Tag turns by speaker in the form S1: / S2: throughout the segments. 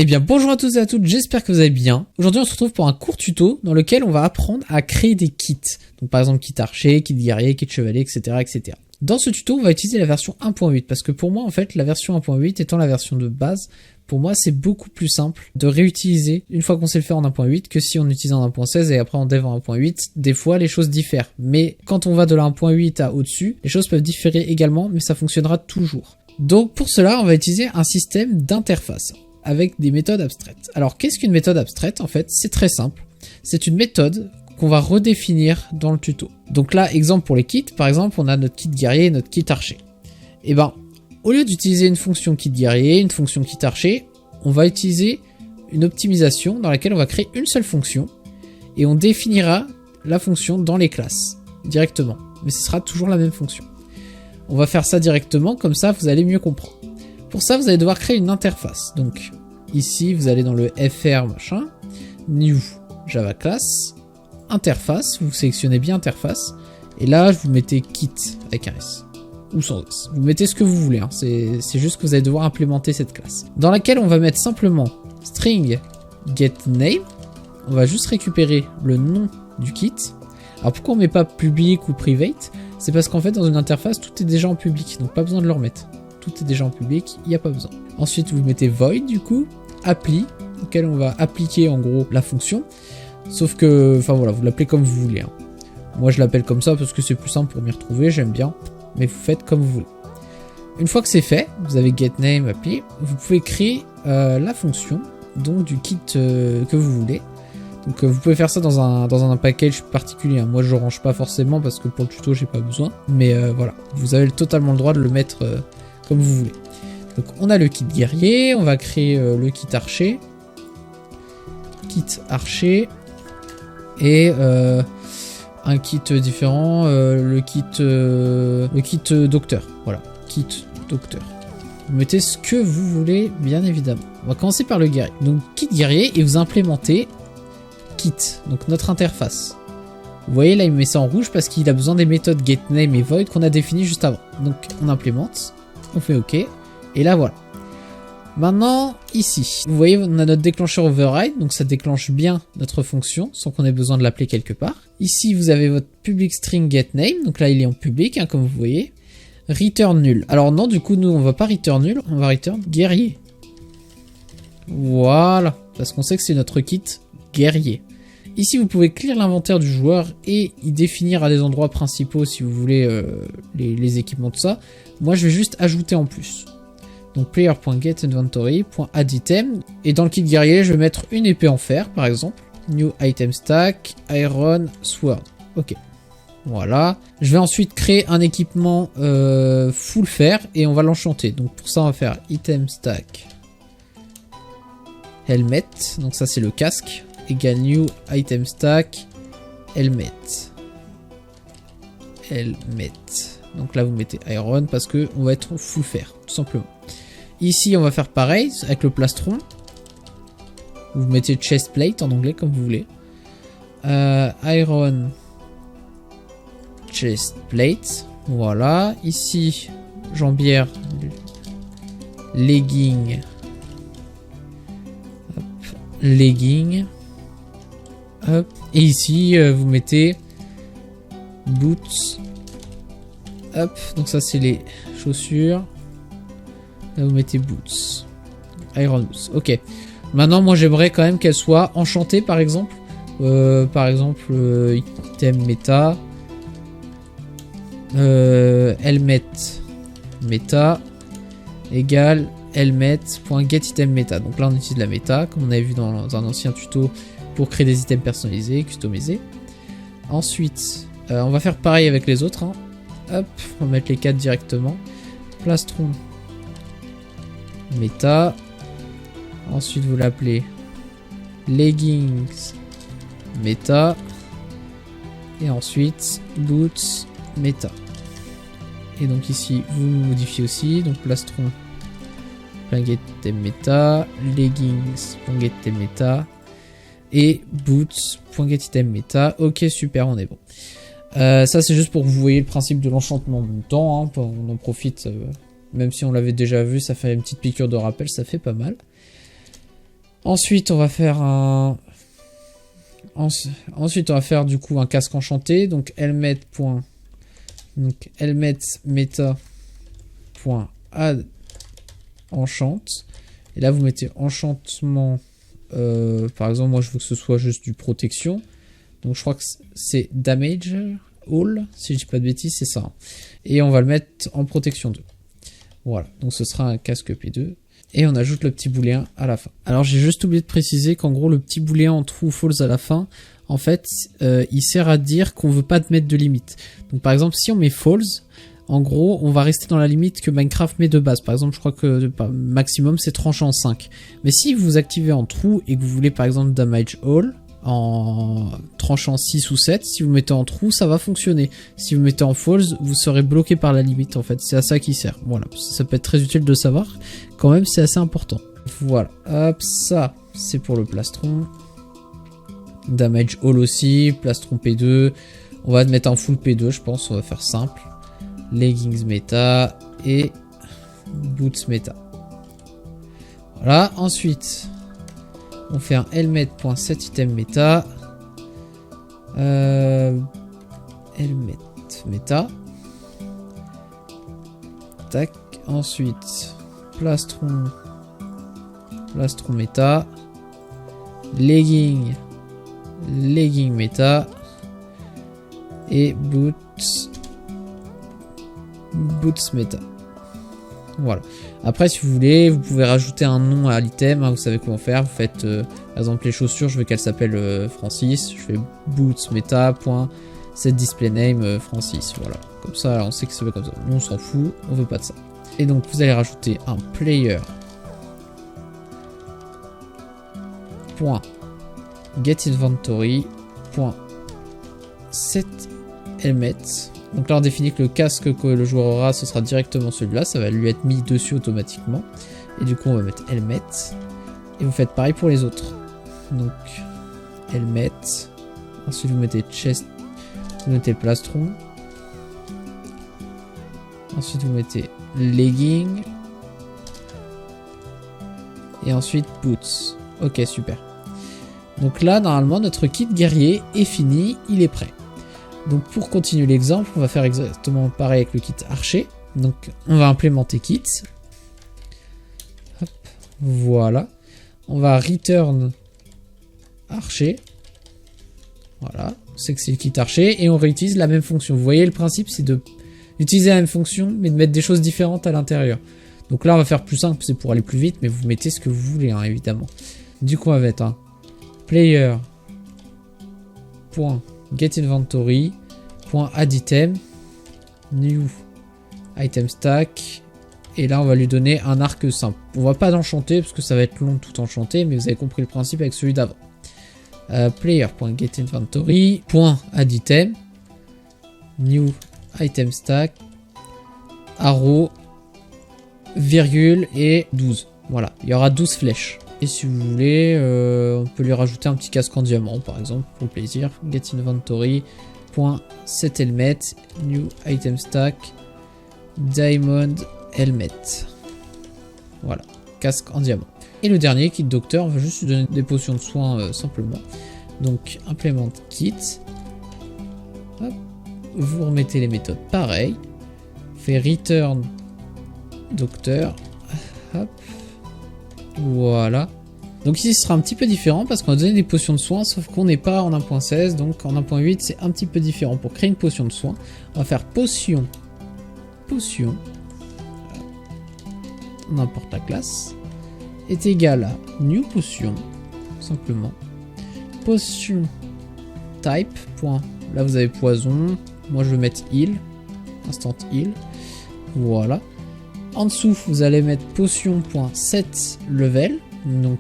S1: Eh bien bonjour à tous et à toutes, j'espère que vous allez bien. Aujourd'hui on se retrouve pour un court tuto dans lequel on va apprendre à créer des kits. Donc par exemple kit archer, kit guerrier, kit chevalier, etc. etc. Dans ce tuto on va utiliser la version 1.8 parce que pour moi en fait la version 1.8 étant la version de base, pour moi c'est beaucoup plus simple de réutiliser une fois qu'on sait le faire en 1.8 que si on utilise en 1.16 et après en dev en 1.8. Des fois les choses diffèrent, mais quand on va de la 1.8 à au-dessus, les choses peuvent différer également mais ça fonctionnera toujours. Donc pour cela on va utiliser un système d'interface avec des méthodes abstraites. Alors qu'est-ce qu'une méthode abstraite? En fait, c'est très simple. C'est une méthode qu'on va redéfinir dans le tuto. Donc là, exemple pour les kits, par exemple, on a notre kit guerrier et notre kit archer. Et ben, au lieu d'utiliser une fonction kit guerrier, une fonction kit archer, on va utiliser une optimisation dans laquelle on va créer une seule fonction et on définira la fonction dans les classes directement. Mais ce sera toujours la même fonction. On va faire ça directement, comme ça vous allez mieux comprendre. Pour ça, vous allez devoir créer une interface. Donc, ici, vous allez dans le fr machin, new java class, interface, vous sélectionnez bien interface, et là, vous mettez kit avec un S, ou sans S. Vous mettez ce que vous voulez, hein. C'est juste que vous allez devoir implémenter cette classe. Dans laquelle on va mettre simplement string getName, on va juste récupérer le nom du kit. Alors pourquoi on met pas public ou private? C'est parce qu'en fait, dans une interface, tout est déjà en public, donc pas besoin de le remettre. Tout est déjà en public, il n'y a pas besoin. Ensuite, vous mettez void du coup, apply, auquel on va appliquer en gros la fonction. Sauf que, enfin voilà, vous l'appelez comme vous voulez. Hein. Moi, je l'appelle comme ça parce que c'est plus simple pour m'y retrouver, j'aime bien. Mais vous faites comme vous voulez. Une fois que c'est fait, vous avez getName, apply, vous pouvez créer la fonction donc du kit que vous voulez. Donc vous pouvez faire ça dans un package particulier. Hein. Moi, je ne range pas forcément parce que pour le tuto, j'ai pas besoin. Mais voilà, vous avez totalement le droit de le mettre comme vous voulez. Donc on a le kit guerrier, on va créer le kit archer. Kit archer. Et un kit différent, le kit docteur. Voilà, kit docteur. Vous mettez ce que vous voulez, bien évidemment. On va commencer par le guerrier. Donc kit guerrier et vous implémentez kit, donc notre interface. Vous voyez là il me met ça en rouge parce qu'il a besoin des méthodes getName et void qu'on a définies juste avant. Donc on implémente. On fait OK. Et là, voilà. Maintenant, ici, vous voyez, on a notre déclencheur override. Donc, ça déclenche bien notre fonction sans qu'on ait besoin de l'appeler quelque part. Ici, vous avez votre public string getName. Donc là, il est en public, hein, comme vous voyez. Return nul. Alors non, du coup, nous, on va pas return nul. On va return guerrier. Voilà. Parce qu'on sait que c'est notre kit guerrier. Ici, vous pouvez clear l'inventaire du joueur et y définir à des endroits principaux si vous voulez les équipements, tout ça. Moi, je vais juste ajouter en plus. Donc, player.getInventory.addItem. Et dans le kit guerrier, je vais mettre une épée en fer, par exemple. New item stack, iron, sword. Ok. Voilà. Je vais ensuite créer un équipement full fer et on va l'enchanter. Donc, pour ça, on va faire item stack helmet. Donc, ça, c'est le casque. Égale new item stack helmet. Helmet. Donc là vous mettez iron parce que on va être full fer tout simplement. Ici on va faire pareil avec le plastron. Vous mettez chest plate en anglais comme vous voulez. Iron chest plate. Voilà. Ici jambière legging. Hop. Legging. Hop. Et ici vous mettez boots. Hop, donc ça c'est les chaussures. Là vous mettez boots. Iron boots, ok. Maintenant moi j'aimerais quand même qu'elle soit enchantée par exemple. Item meta. Helmet meta égale helmet.getItemMeta. Donc là on utilise la méta comme on avait vu dans un ancien tuto pour créer des items personnalisés, customisés. Ensuite, on va faire pareil avec les autres. Hein. Hop, on va mettre les 4 directement. Plastron méta. Ensuite, vous l'appelez leggings méta. Et ensuite, boots méta. Et donc ici, vous modifiez aussi. Donc plastron .getItemMeta, leggings.getItemMeta et boots.getItemMeta. Ok, super, on est bon. Ça c'est juste pour que vous voyez le principe de l'enchantement en même temps, hein, on en profite, même si on l'avait déjà vu, ça fait une petite piqûre de rappel, ça fait pas mal. Ensuite, on va faire ensuite, on va faire du coup un casque enchanté. Donc, meta.add enchant. Et là, vous mettez enchantement. Par exemple, moi, je veux que ce soit juste du protection. Donc, je crois que c'est damage all. Si je dis pas de bêtises, c'est ça. Et on va le mettre en protection 2. Voilà. Donc, ce sera un casque P2. Et on ajoute le petit booléen à la fin. Alors j'ai juste oublié de préciser qu'en gros le petit booléen en true ou false à la fin, en fait, il sert à dire qu'on veut pas mettre de limite. Donc par exemple si on met false, en gros on va rester dans la limite que Minecraft met de base. Par exemple je crois que maximum c'est tranchant 5. Mais si vous activez en true et que vous voulez par exemple damage all, en tranchant 6 ou 7, si vous mettez en true ça va fonctionner. Si vous mettez en false vous serez bloqué par la limite en fait, c'est à ça qu'il sert. Voilà, ça peut être très utile de savoir, quand même c'est assez important. Voilà, hop, ça c'est pour le plastron. Damage all aussi, plastron P2, on va le mettre en full P2 je pense, on va faire simple. Leggings méta et boots méta. Voilà, ensuite on fait un helmet.setItem méta. Helmet méta. Tac. Ensuite, plastron méta. Legging méta. Et boots méta. Voilà. Après, si vous voulez, vous pouvez rajouter un nom à l'item. Hein, vous savez comment faire. Vous faites, par exemple, les chaussures. Je veux qu'elle s'appelle Francis. Je fais boots meta.setDisplayName Francis. Voilà. Comme ça, on sait que ça va comme ça. Nous, on s'en fout. On veut pas de ça. Et donc, vous allez rajouter un player. .getInventory. .setHelmet. Donc là on définit que le casque que le joueur aura ce sera directement celui-là, ça va lui être mis dessus automatiquement. Et du coup on va mettre helmet. Et vous faites pareil pour les autres. Donc helmet. Ensuite vous mettez chest. Vous mettez le plastron. Ensuite vous mettez legging. Et ensuite boots. Ok super. Donc là normalement notre kit guerrier est fini, il est prêt. Donc pour continuer l'exemple, on va faire exactement pareil avec le kit archer. Donc on va implémenter kit. Hop, voilà. On va return archer. Voilà, on sait que c'est le kit archer et on réutilise la même fonction. Vous voyez le principe, c'est d'utiliser la même fonction mais de mettre des choses différentes à l'intérieur. Donc là on va faire plus simple, c'est pour aller plus vite, mais vous mettez ce que vous voulez hein, évidemment. Du coup on va mettre un player.getInventory.addItem new item stack et là on va lui donner un arc simple. On va pas l'enchanter parce que ça va être long de tout enchanter, mais vous avez compris le principe avec celui d'avant. Player.getInventory.addItem new item stack arrow virgule et 12. Voilà, il y aura 12 flèches. Et si vous voulez, on peut lui rajouter un petit casque en diamant, par exemple, pour plaisir. GetInventory.setHelmet, new item stack, diamond helmet. Voilà, casque en diamant. Et le dernier, kit docteur, on va juste lui donner des potions de soins simplement. Donc, implement kit. Hop. Vous remettez les méthodes pareil. Fait return docteur. Hop. Voilà. Donc ici ce sera un petit peu différent parce qu'on va donner des potions de soins sauf qu'on n'est pas en 1.16 donc en 1.8 c'est un petit peu différent. Pour créer une potion de soins on va faire potion on importe la classe est égal à new potion simplement potion type point. Là vous avez poison, moi je vais mettre heal, instant heal, voilà. En dessous, vous allez mettre potion.set level. Donc,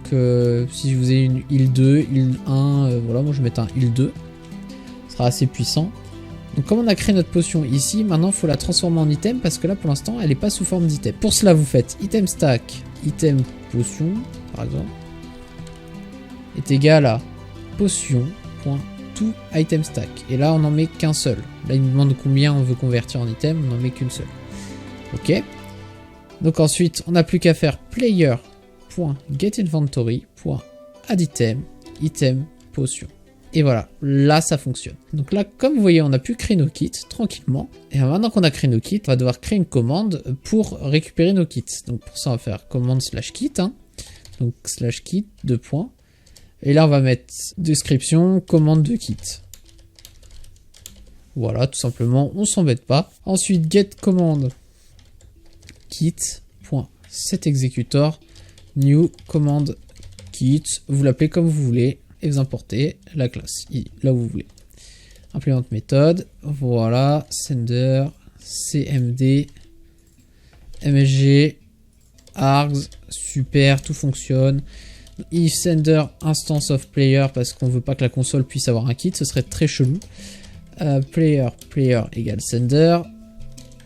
S1: si vous avez une heal 2, heal 1, voilà, moi je vais mettre un heal 2. Ce sera assez puissant. Donc, comme on a créé notre potion ici, maintenant il faut la transformer en item parce que là pour l'instant elle n'est pas sous forme d'item. Pour cela, vous faites item stack, item potion, par exemple, est égal à potion.toItemStack. Et là, on n'en met qu'un seul. Là, il nous demande combien on veut convertir en item, on n'en met qu'une seule. Ok. Donc ensuite, on n'a plus qu'à faire player.getInventory.add add item, item, potion. Et voilà, là ça fonctionne. Donc là, comme vous voyez, on a pu créer nos kits tranquillement. Et maintenant qu'on a créé nos kits, on va devoir créer une commande pour récupérer nos kits. Donc pour ça, on va faire commande /kit. Hein. Donc /kit, 2 points. Et là, on va mettre description, commande de kit. Voilà, tout simplement, on s'embête pas. Ensuite, get commande kit.setExecutor new command kit. Vous l'appelez comme vous voulez. Et vous importez la classe i là où vous voulez. Implement méthode, voilà, sender, cmd, msg, args, super, tout fonctionne. If sender instance of player parce qu'on veut pas que la console puisse avoir un kit, ce serait très chelou. Player égale sender.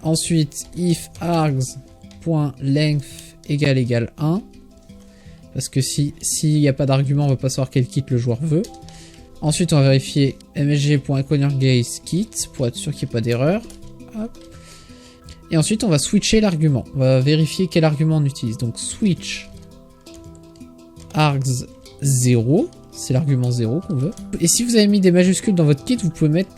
S1: Ensuite, if args.length égale 1. Parce que s'il n'y a pas d'argument, on ne va pas savoir quel kit le joueur veut. Ensuite, on va vérifier msg.ConnerGazeKit pour être sûr qu'il n'y ait pas d'erreur. Et ensuite, on va switcher l'argument. On va vérifier quel argument on utilise. Donc, switch args 0. C'est l'argument 0 qu'on veut. Et si vous avez mis des majuscules dans votre kit, vous pouvez mettre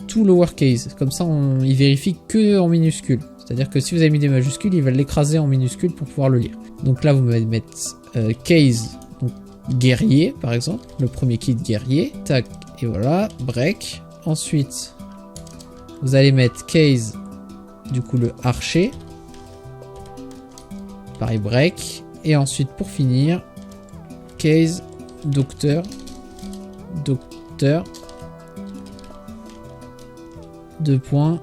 S1: .to lowercase. Comme ça, il vérifie que en minuscules. C'est-à-dire que si vous avez mis des majuscules, il va l'écraser en minuscules pour pouvoir le lire. Donc là, vous allez mettre case, donc guerrier par exemple, le premier kit guerrier, tac, et voilà, break. Ensuite, vous allez mettre case, du coup le archer, pareil break, et ensuite pour finir, case docteur, 2 points,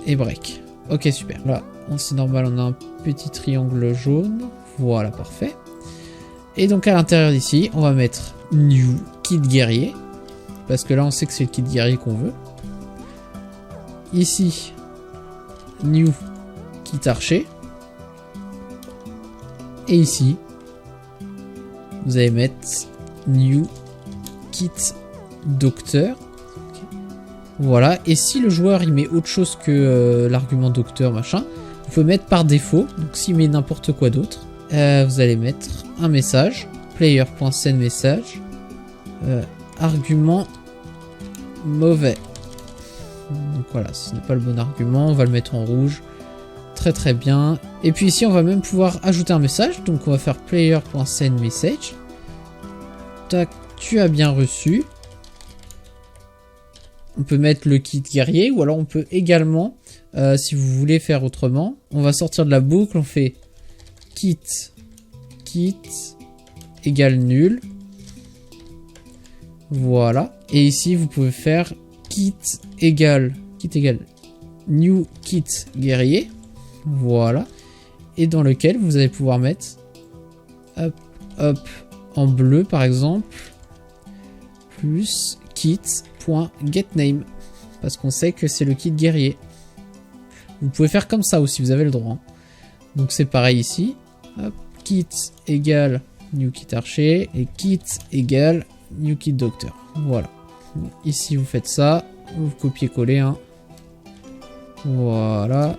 S1: et break. Ok, super. Là, c'est normal, on a un petit triangle jaune. Voilà, parfait. Et donc à l'intérieur d'ici, on va mettre new kit guerrier. Parce que là, on sait que c'est le kit guerrier qu'on veut. Ici, new kit archer. Et ici, vous allez mettre new kit docteur. Voilà, et si le joueur il met autre chose que l'argument docteur machin, vous pouvez mettre par défaut. Donc s'il met n'importe quoi d'autre, vous allez mettre un message, player.sendMessage, argument mauvais. Donc voilà, ce n'est pas le bon argument, on va le mettre en rouge. Très très bien. Et puis ici on va même pouvoir ajouter un message, donc on va faire player.sendMessage. Tac, tu as bien reçu. On peut mettre le kit guerrier ou alors on peut également, si vous voulez faire autrement, on va sortir de la boucle, on fait kit égale nul. Voilà. Et ici vous pouvez faire kit égale new kit guerrier. Voilà. Et dans lequel vous allez pouvoir mettre hop en bleu par exemple plus kit.getName parce qu'on sait que c'est le kit guerrier. Vous pouvez faire comme ça aussi, vous avez le droit. Donc c'est pareil ici. Hop, kit égale new kit archer et kit égale new kit docteur. Voilà. Ici vous faites ça, vous copiez-coller. Hein. Voilà.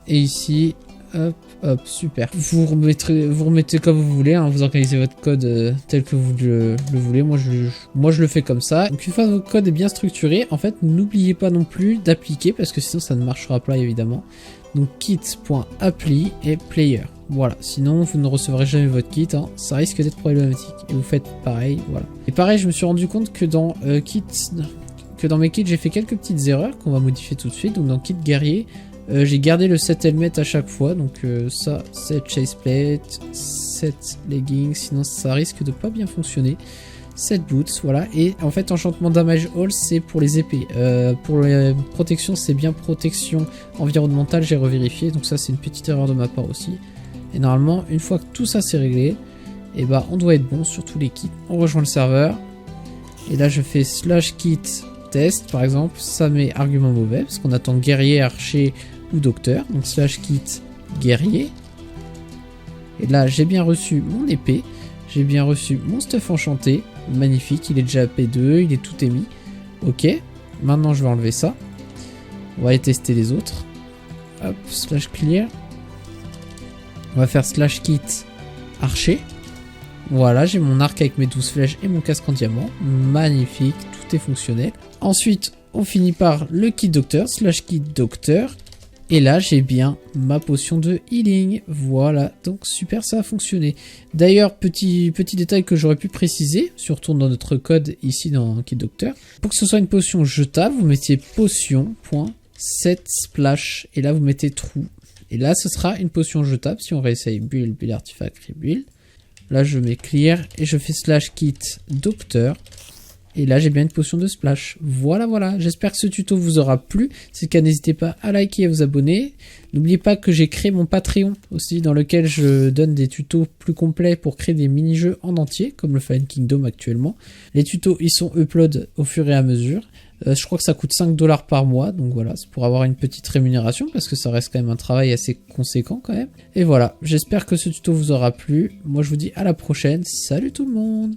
S1: Et ici, hop, super. Vous remettez comme vous voulez, hein, vous organisez votre code tel que vous le voulez. Moi je le fais comme ça. Donc une fois que votre code est bien structuré, en fait, n'oubliez pas non plus d'appliquer parce que sinon ça ne marchera pas évidemment. Donc kit.apply et player. Voilà, sinon vous ne recevrez jamais votre kit, hein. Ça risque d'être problématique. Et vous faites pareil, voilà. Et pareil, je me suis rendu compte que dans mes kits, j'ai fait quelques petites erreurs qu'on va modifier tout de suite. Donc dans kit guerrier, j'ai gardé le set helmet à chaque fois, donc ça, set chaseplate, set leggings, sinon ça risque de pas bien fonctionner. Set boots, voilà, et en fait enchantement damage all c'est pour les épées. Pour la protection c'est bien protection environnementale, j'ai revérifié, donc ça c'est une petite erreur de ma part aussi. Et normalement une fois que tout ça c'est réglé, et bah on doit être bon sur tous les kits. On rejoint le serveur, et là je fais /kit test par exemple, ça met argument mauvais, parce qu'on attend guerrier, archer ou docteur, donc /kit guerrier. Et là j'ai bien reçu mon épée, j'ai bien reçu mon stuff enchanté, magnifique, il est déjà à P2, il est tout émis. Ok, maintenant je vais enlever ça. On va aller tester les autres. Hop, /clear. On va faire /kit archer. Voilà, j'ai mon arc avec mes 12 flèches et mon casque en diamant. Magnifique, tout est fonctionnel. Ensuite, on finit par le kit docteur, slash kit docteur. Et là, j'ai bien ma potion de healing. Voilà, donc super, ça a fonctionné. D'ailleurs, petit détail que j'aurais pu préciser, surtout dans notre code ici dans Kit Docteur. Pour que ce soit une potion jetable, vous mettiez potion.set splash. Et là, vous mettez trou. Et là, ce sera une potion jetable. Si on réessaye build, build artifact, rebuild. Là, je mets clear et je fais slash kit docteur. Et là, j'ai bien une potion de splash. Voilà, voilà. J'espère que ce tuto vous aura plu. Si c'est le cas, n'hésitez pas à liker et à vous abonner. N'oubliez pas que j'ai créé mon Patreon aussi, dans lequel je donne des tutos plus complets pour créer des mini-jeux en entier, comme le Fallen Kingdom actuellement. Les tutos, ils sont upload au fur et à mesure. Je crois que ça coûte 5 $ par mois. Donc voilà, c'est pour avoir une petite rémunération, parce que ça reste quand même un travail assez conséquent quand même. Et voilà, j'espère que ce tuto vous aura plu. Moi, je vous dis à la prochaine. Salut tout le monde!